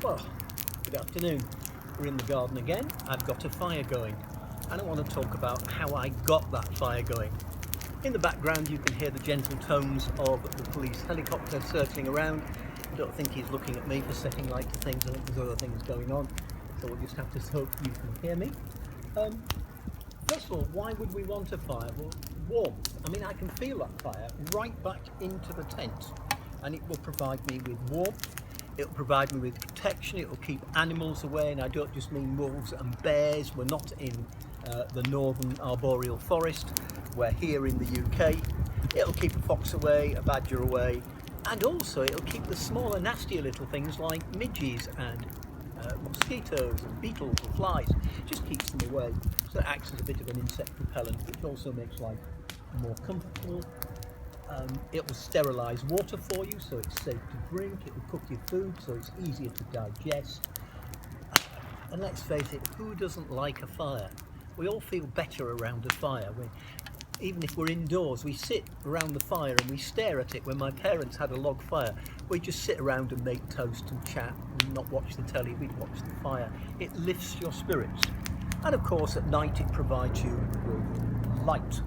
Well, good afternoon. We're in the garden again. I've got a fire going and I want to talk about how I got that fire going. In the background you can hear the gentle tones of the police helicopter circling around. I don't think he's looking at me for setting light to things. I think there's other things going on, so we'll just have to hope you can hear me. First of all, why would we want a fire? Well, warmth. I mean, I can feel that fire right back into the tent, and it will provide me with warmth. It'll provide me with protection. It'll keep animals away, and I don't just mean wolves and bears. We're not in the northern arboreal forest. We're here in the UK. It'll keep a fox away, a badger away, and also it'll keep the smaller, nastier little things like midges and mosquitoes and beetles and flies. It just keeps them away. So it acts as a bit of an insect repellent, which also makes life more comfortable. It will sterilise water for you, so it's safe to drink. It will cook your food, so it's easier to digest. And let's face it, who doesn't like a fire? We all feel better around a fire. Even if we're indoors, we sit around the fire and we stare at it. When my parents had a log fire, we'd just sit around and make toast and chat and not watch the telly, we'd watch the fire. It lifts your spirits. And of course, at night it provides you with light.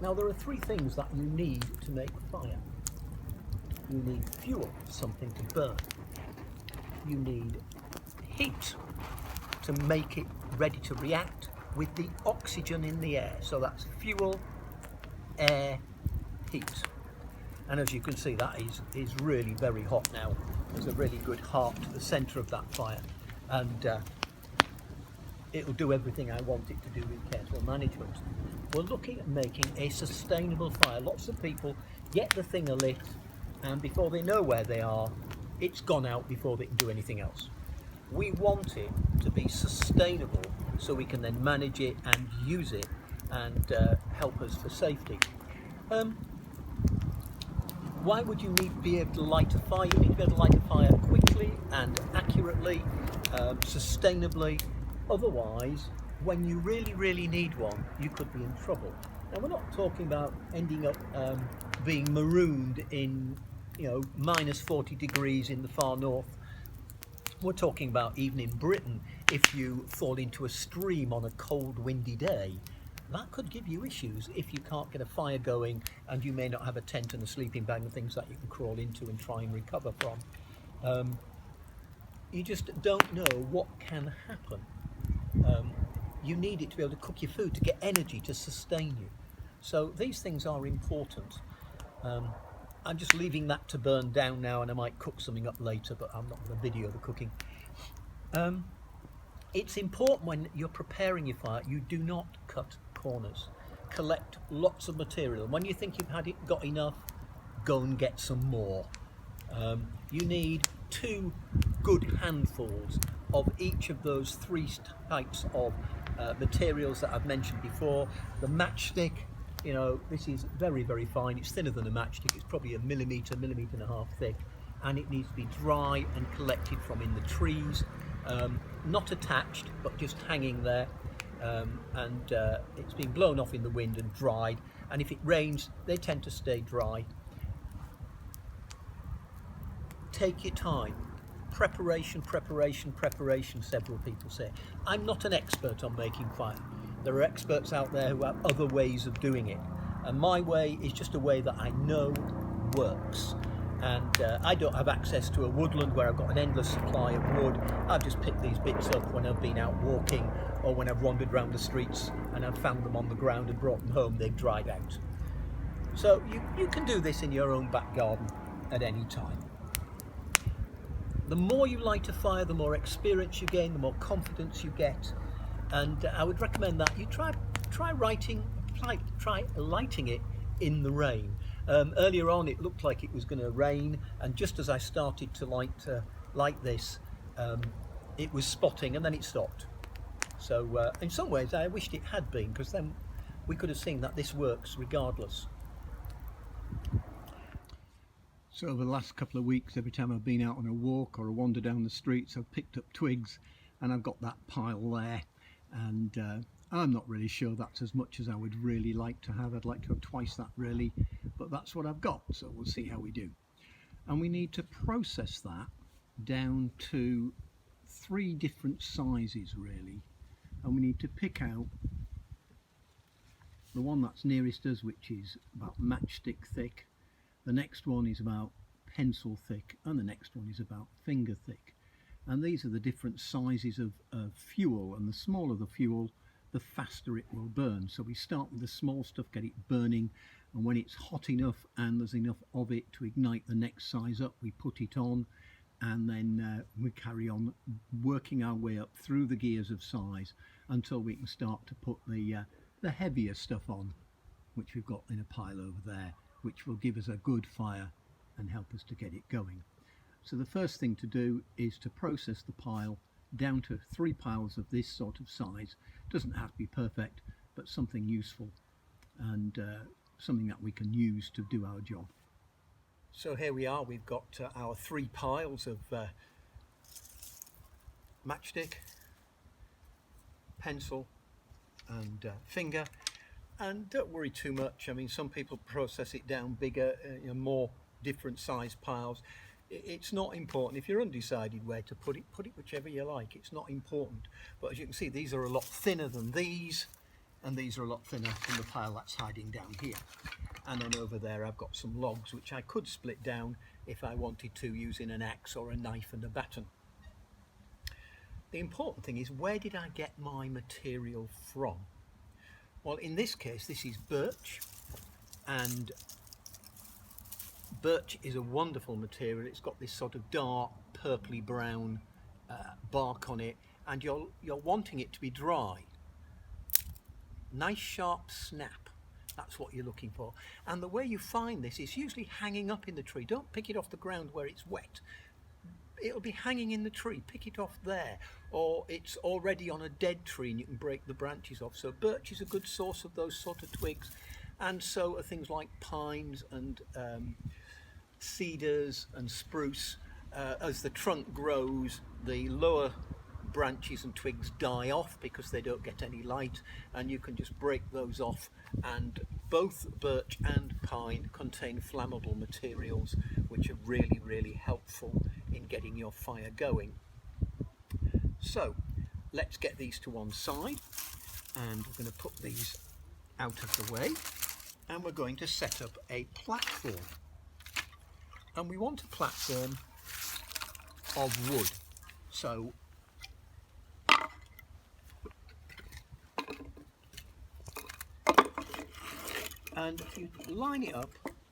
Now, there are three things that you need to make fire. You need fuel, something to burn. You need heat to make it ready to react with the oxygen in the air. So that's fuel, air, heat. And as you can see, that is really very hot now. There's a really good heart to the centre of that fire. And it'll do everything I want it to do with careful management. We're looking at making a sustainable fire. Lots of people get the thing alit, and before they know where they are, it's gone out before they can do anything else. We want it to be sustainable so we can then manage it and use it and help us for safety. Why would you be able to light a fire? You need to be able to light a fire quickly and accurately, sustainably. Otherwise, when you really need one, you could be in trouble. Now, we're not talking about ending up being marooned in, minus 40 degrees in the far north. We're talking about even in Britain, if you fall into a stream on a cold, windy day, that could give you issues if you can't get a fire going, and you may not have a tent and a sleeping bag and things that you can crawl into and try and recover from. You just don't know what can happen. You need it to be able to cook your food, to get energy, to sustain you. So these things are important. I'm just leaving that to burn down now, and I might cook something up later, but I'm not going to video the cooking. It's important when you're preparing your fire, you do not cut corners. Collect lots of material. When you think you've got enough, go and get some more. You need 2 good handfuls of each of those 3 types of materials that I've mentioned before. The matchstick, this is very fine. It's thinner than a matchstick. It's probably a millimetre and a half thick, and it needs to be dry and collected from in the trees, not attached but just hanging there, and it's been blown off in the wind and dried, and if it rains they tend to stay dry. Take your time. Preparation, several people say. I'm not an expert on making fire. There are experts out there who have other ways of doing it, and my way is just a way that I know works. And I don't have access to a woodland where I've got an endless supply of wood. I've just picked these bits up when I've been out walking, or when I've wandered around the streets and I've found them on the ground and brought them home. They've dried out. So you can do this in your own back garden at any time. The more you light a fire, the more experience you gain, the more confidence you get, and I would recommend that you try lighting it in the rain. Earlier on, it looked like it was going to rain, and just as I started to light this, it was spotting, and then it stopped. So in some ways, I wished it had been, because then we could have seen that this works regardless. So over the last couple of weeks, every time I've been out on a walk or a wander down the streets, I've picked up twigs, and I've got that pile there, and I'm not really sure that's as much as I would really like to have. I'd like to have twice that really, but that's what I've got, so we'll see how we do. and we need to process that down to 3 different sizes really, and we need to pick out the one that's nearest us, which is about matchstick thick, the next one is about pencil thick, and the next one is about finger thick. And these are the different sizes of fuel, and the smaller the fuel, the faster it will burn. So we start with the small stuff, get it burning, and when it's hot enough and there's enough of it to ignite the next size up, we put it on, and then we carry on working our way up through the gears of size until we can start to put the heavier stuff on, which we've got in a pile over there, which will give us a good fire and help us to get it going. So the first thing to do is to process the pile down to 3 piles of this sort of size. Doesn't have to be perfect, but something useful and something that we can use to do our job. So here we are, we've got our 3 piles of matchstick, pencil and finger, and don't worry too much. I mean, some people process it down bigger, more different size piles. It's not important. If you're undecided where to put it whichever you like. It's not important. But as you can see, these are a lot thinner than these, and these are a lot thinner than the pile that's hiding down here. And then over there I've got some logs which I could split down if I wanted to, using an axe or a knife and a baton. The important thing is, where did I get my material from? Well, in this case, this is birch, and birch is a wonderful material. It's got this sort of dark purpley brown bark on it, and you're wanting it to be dry. Nice sharp snap, that's what you're looking for. And the way you find this is usually hanging up in the tree. Don't pick it off the ground where it's wet. It'll be hanging in the tree, pick it off there, or it's already on a dead tree and you can break the branches off. So birch is a good source of those sort of twigs, and so are things like pines and cedars and spruce. As the trunk grows, the lower branches and twigs die off because they don't get any light, and you can just break those off. And both birch and pine contain flammable materials which are really, really helpful in getting your fire going. So let's get these to one side, and we're going to put these out of the way, and we're going to set up a platform. And we want a platform of wood. So and you line it up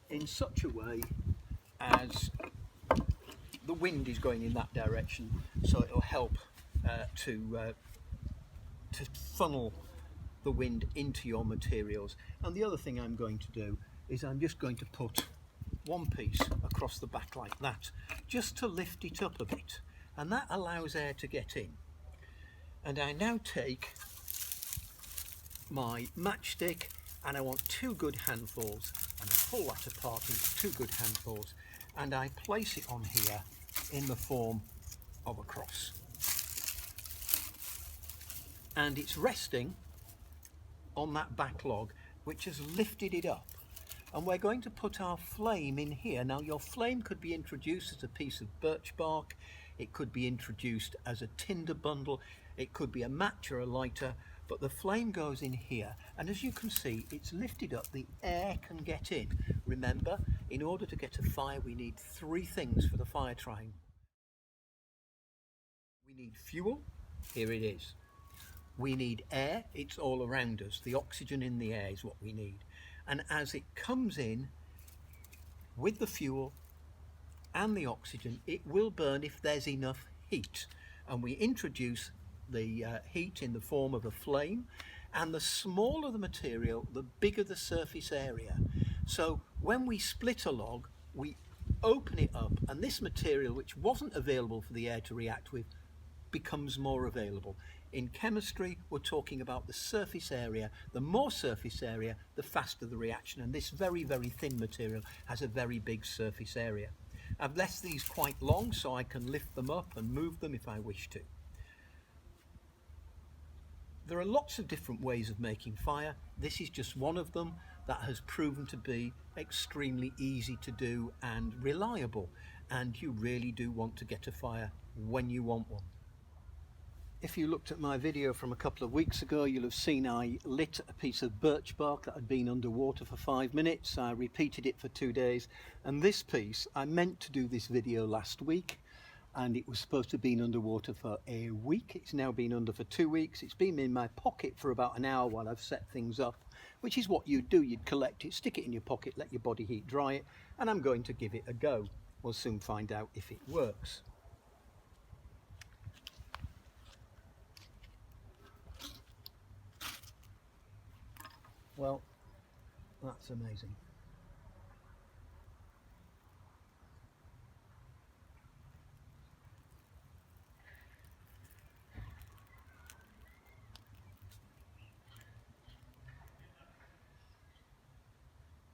in such a way as the wind is going in that direction, so it'll help to funnel the wind into your materials. And the other thing I'm going to do is I'm just going to put one piece across the back like that, just to lift it up a bit, and that allows air to get in. And I now take my matchstick, and I want 2 good handfuls, and I pull that apart into 2 good handfuls, and I place it on here in the form of a cross. And it's resting on that back log, which has lifted it up. And we're going to put our flame in here. Now, your flame could be introduced as a piece of birch bark, it could be introduced as a tinder bundle, it could be a match or a lighter, but the flame goes in here, and as you can see, it's lifted up, the air can get in. Remember, in order to get a fire, we need 3 things for the fire triangle. We need fuel, here it is. We need air, it's all around us. The oxygen in the air is what we need. And as it comes in with the fuel and the oxygen, it will burn if there's enough heat. And we introduce the heat in the form of a flame, and the smaller the material, the bigger the surface area. So when we split a log, we open it up, and this material, which wasn't available for the air to react with, becomes more available. In chemistry, we're talking about the surface area. The more surface area, the faster the reaction, and this very, very thin material has a very big surface area. I've left these quite long so I can lift them up and move them if I wish to. There are lots of different ways of making fire. This is just one of them that has proven to be extremely easy to do and reliable. And you really do want to get a fire when you want one. If you looked at my video from a couple of weeks ago, you'll have seen I lit a piece of birch bark that had been underwater for 5 minutes. I repeated it for 2 days, and this piece, I meant to do this video last week, and it was supposed to have been underwater for a week. It's now been under for 2 weeks. It's been in my pocket for about an hour while I've set things up, which is what you'd do. You'd collect it, stick it in your pocket, let your body heat dry it, and I'm going to give it a go. We'll soon find out if it works. Well, that's amazing.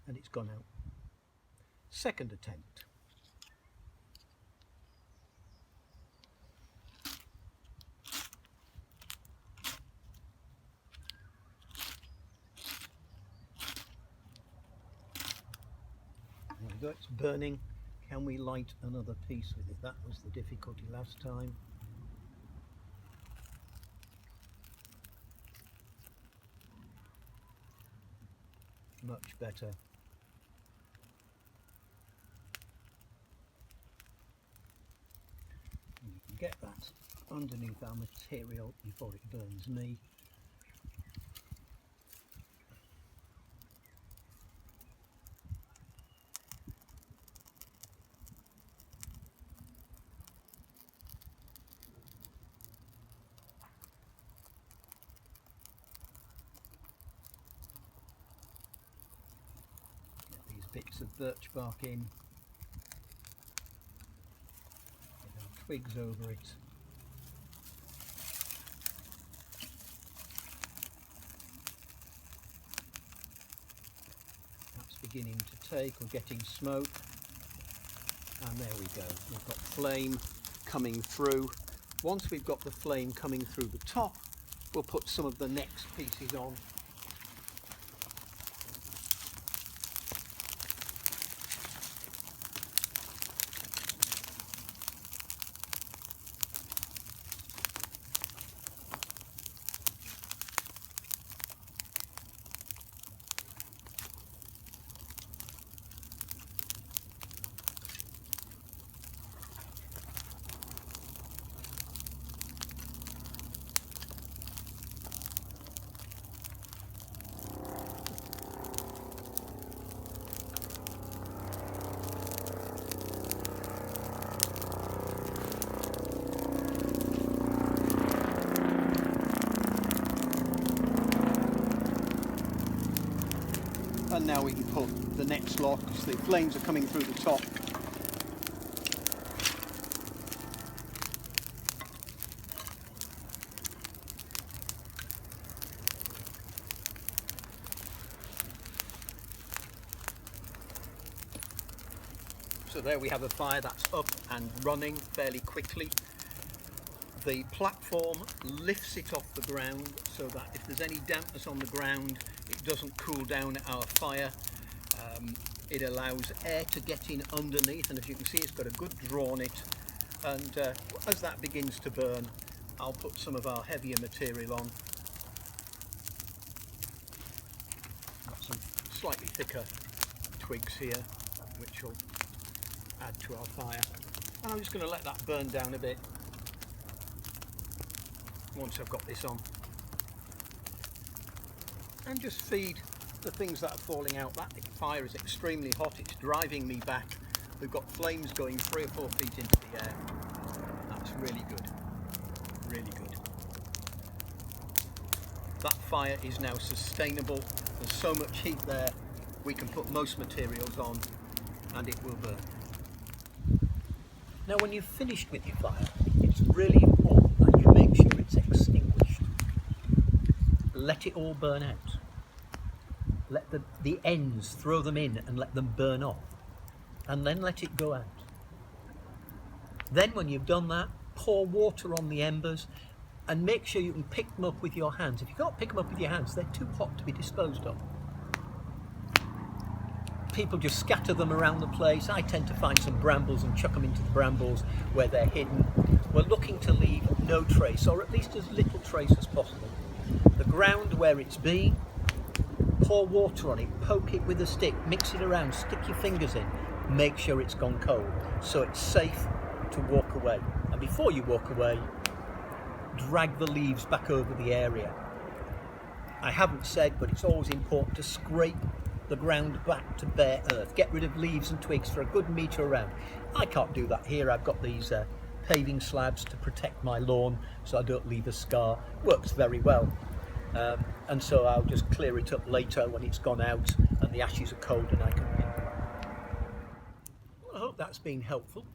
And it's gone out. Second attempt. There we go, it's burning. Can we light another piece with it? That was the difficulty last time. Much better. And you can get that underneath our material before it burns me. Bits of birch bark in, get our twigs over it, that's beginning to take or getting smoke, and there we go, we've got flame coming through. Once we've got the flame coming through the top, we'll put some of the next pieces on. And now we can put the next lot, because the flames are coming through the top. So there we have a fire that's up and running fairly quickly. The platform lifts it off the ground so that if there's any dampness on the ground, it doesn't cool down our fire. It allows air to get in underneath, and as you can see, it's got a good draw on it. And as that begins to burn, I'll put some of our heavier material on. Got some slightly thicker twigs here, which will add to our fire. And I'm just going to let that burn down a bit once I've got this on, and just feed the things that are falling out. That fire is extremely hot, it's driving me back. We've got flames going 3 or 4 feet into the air. That's really good, really good. That fire is now sustainable. There's so much heat there, we can put most materials on and it will burn. Now when you've finished with your fire, it's really important that you make sure it's extinguished. Let it all burn out. Let the ends, throw them in and let them burn off, and then let it go out. Then when you've done that, pour water on the embers, and make sure you can pick them up with your hands. If you can't pick them up with your hands, they're too hot to be disposed of. People just scatter them around the place. I tend to find some brambles and chuck them into the brambles where they're hidden. We're looking to leave no trace, or at least as little trace as possible. The ground where it's been, pour water on it, poke it with a stick, mix it around, stick your fingers in, make sure it's gone cold so it's safe to walk away. And before you walk away, drag the leaves back over the area. I haven't said, but it's always important to scrape the ground back to bare earth. Get rid of leaves and twigs for a good metre around. I can't do that here. I've got these paving slabs to protect my lawn so I don't leave a scar. Works very well. And so I'll just clear it up later when it's gone out and the ashes are cold and I can pick them up. I hope that's been helpful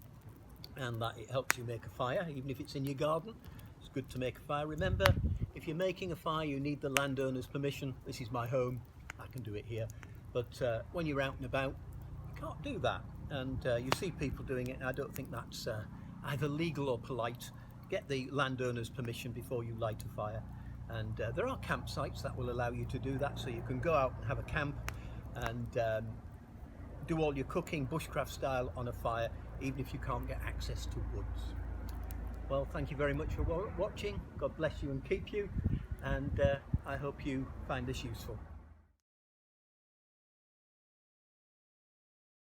and that it helps you make a fire, even if it's in your garden. It's good to make a fire. Remember, if you're making a fire, you need the landowner's permission. This is my home. I can do it here. But when you're out and about, you can't do that. And you see people doing it, and I don't think that's either legal or polite. Get the landowner's permission before you light a fire. And there are campsites that will allow you to do that, so you can go out and have a camp and do all your cooking bushcraft style on a fire, even if you can't get access to woods. Well, thank you very much for watching. God bless you and keep you, and I hope you find this useful.